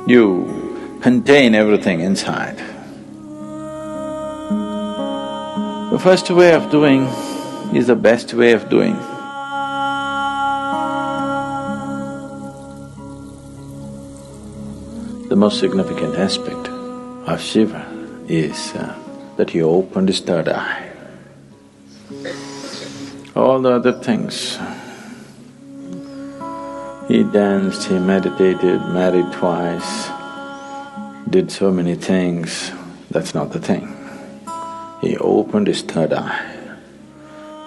you contain everything inside. The first way of doing is the best way of doing. The most significant aspect of Shiva is that he opened his third eye. All the other things, he danced, he meditated, married twice, did so many things, that's not the thing. He opened his third eye.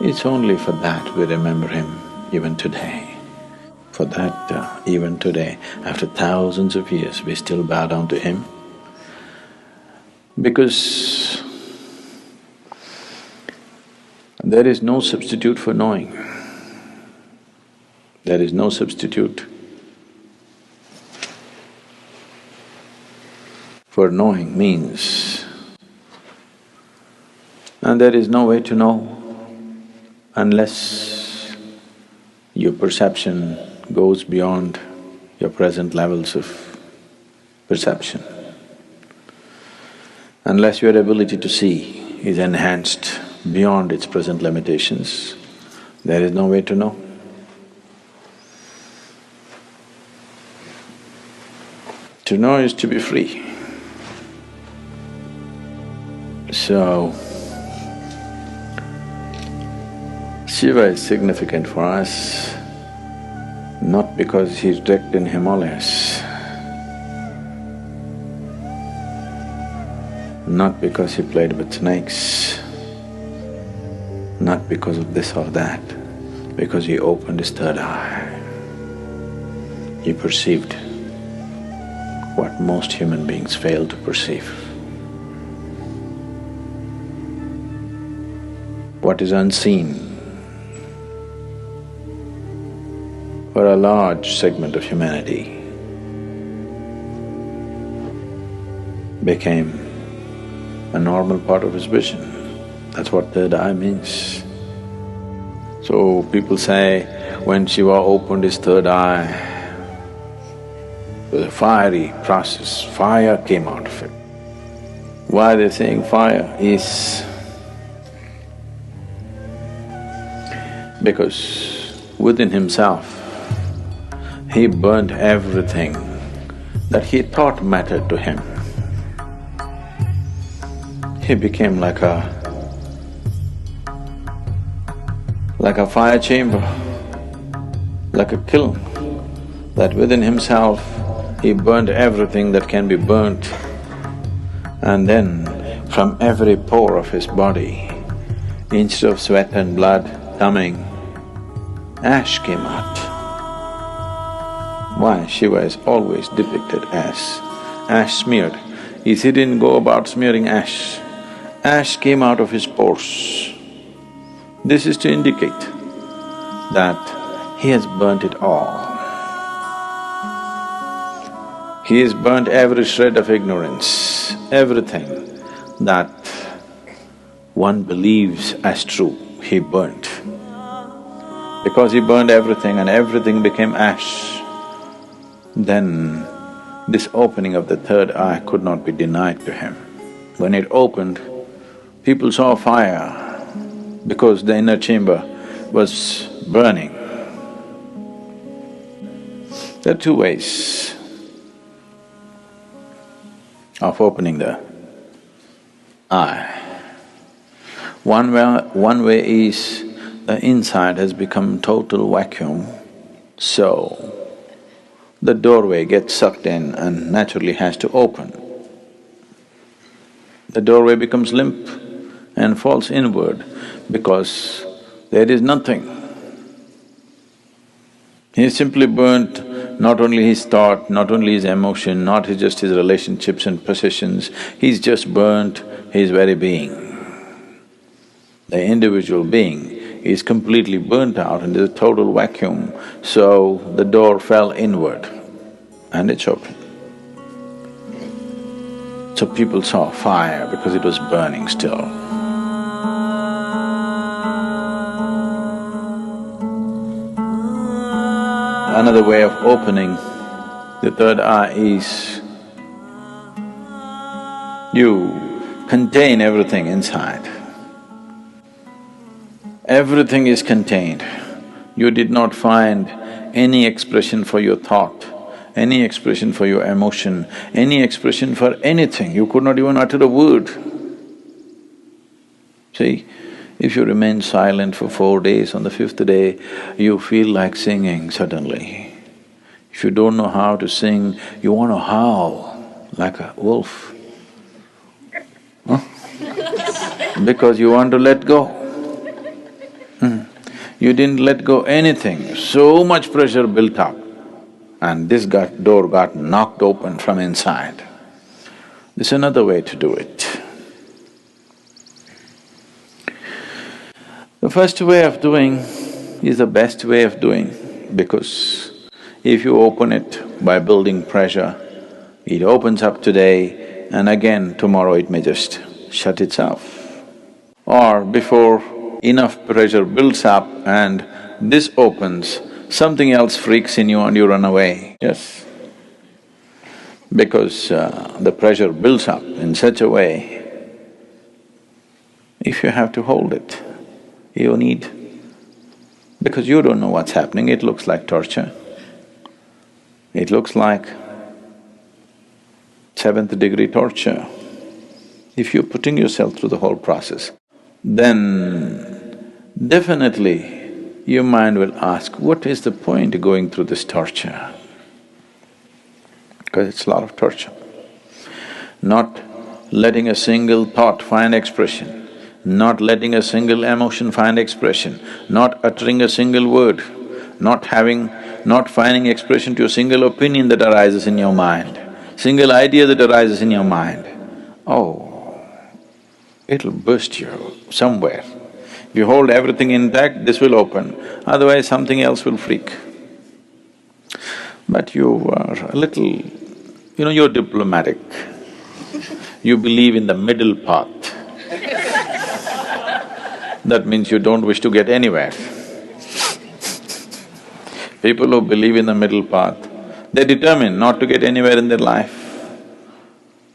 It's only for that we remember him even today. For that, even today, after thousands of years, we still bow down to him. Because there is no substitute for knowing. There is no substitute for knowing means. And there is no way to know unless your perception goes beyond your present levels of perception. Unless your ability to see is enhanced beyond its present limitations, there is no way to know. To know is to be free. So, Shiva is significant for us not because he's wrecked in Himalayas, not because he played with snakes, not because of this or that, because he opened his third eye. He perceived what most human beings fail to perceive. What is unseen for a large segment of humanity became a normal part of his vision. That's what third eye means. So people say, when Shiva opened his third eye, it was a fiery process, fire came out of it. Why they're saying fire is because within himself, he burnt everything that he thought mattered to him. He became like a fire chamber, like a kiln, that within himself he burnt everything that can be burnt. And then from every pore of his body, instead of sweat and blood coming, ash came out. Why? Shiva is always depicted as ash smeared. He didn't go about smearing ash. Ash came out of his pores. This is to indicate that he has burnt it all. He has burnt every shred of ignorance, everything that one believes as true, he burnt. Because he burned everything and everything became ash, then this opening of the third eye could not be denied to him. When it opened, people saw fire because the inner chamber was burning. There are two ways of opening the eye. One way is the inside has become total vacuum, so the doorway gets sucked in and naturally has to open. The doorway becomes limp and falls inward because there is nothing. He simply burnt not only his thought, not only his emotion, not just his relationships and possessions, he's just burnt his very being. The individual being is completely burnt out and there's a total vacuum, so the door fell inward and it's open. So people saw fire because it was burning still. Another way of opening the third eye is You contain everything inside. Everything is contained. You did not find any expression for your thought, any expression for your emotion, any expression for anything. You could not even utter a word. See, if you remain silent for 4 days, on the 5th day, you feel like singing suddenly. If you don't know how to sing, you want to howl like a wolf. Huh? Because you want to let go. You didn't let go anything, so much pressure built up, and this door got knocked open from inside. There's another way to do it. The first way of doing is the best way of doing, because if you open it by building pressure, it opens up today and again tomorrow it may just shut itself. Or before enough pressure builds up and this opens, something else freaks in you and you run away, yes. Because the pressure builds up in such a way, if you have to hold it, you need… because you don't know what's happening, it looks like torture. It looks like 7th degree torture. If you're putting yourself through the whole process, then definitely your mind will ask, what is the point of going through this torture? Because it's a lot of torture. Not letting a single thought find expression, not letting a single emotion find expression, not uttering a single word, not finding expression to a single opinion that arises in your mind, single idea that arises in your mind. Oh, it'll burst you somewhere. If you hold everything intact, this will open, otherwise something else will freak. But you are a little… you're diplomatic. You believe in the middle path. That means you don't wish to get anywhere. People who believe in the middle path, they're determined not to get anywhere in their life.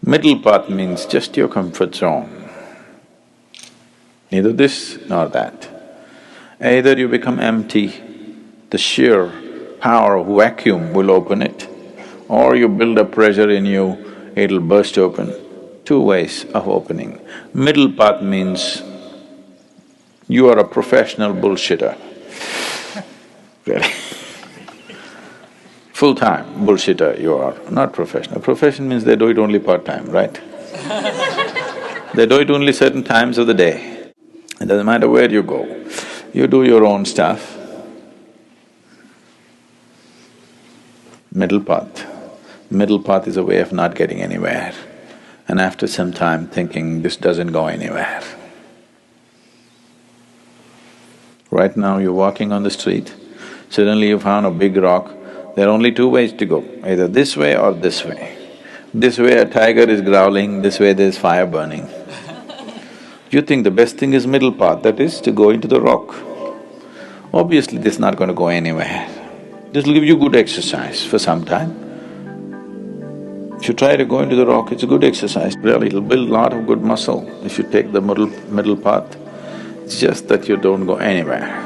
Middle path means just your comfort zone. Neither this nor that. Either you become empty, the sheer power of vacuum will open it, or you build up pressure in you, it'll burst open. 2 ways of opening. Middle path means you are a professional bullshitter. Really. Full-time bullshitter you are, not professional. Profession means they do it only part-time, right? They do it only certain times of the day. It doesn't matter where you go, you do your own stuff. Middle path. Middle path is a way of not getting anywhere, and after some time thinking, this doesn't go anywhere. Right now you're walking on the street, suddenly you found a big rock, there are only 2 ways to go, either this way or this way. This way a tiger is growling, this way there's fire burning. You think the best thing is middle path, that is to go into the rock. Obviously this is not going to go anywhere. This will give you good exercise for some time. If you try to go into the rock, it's a good exercise, really, it'll build a lot of good muscle if you take the middle path. It's just that you don't go anywhere.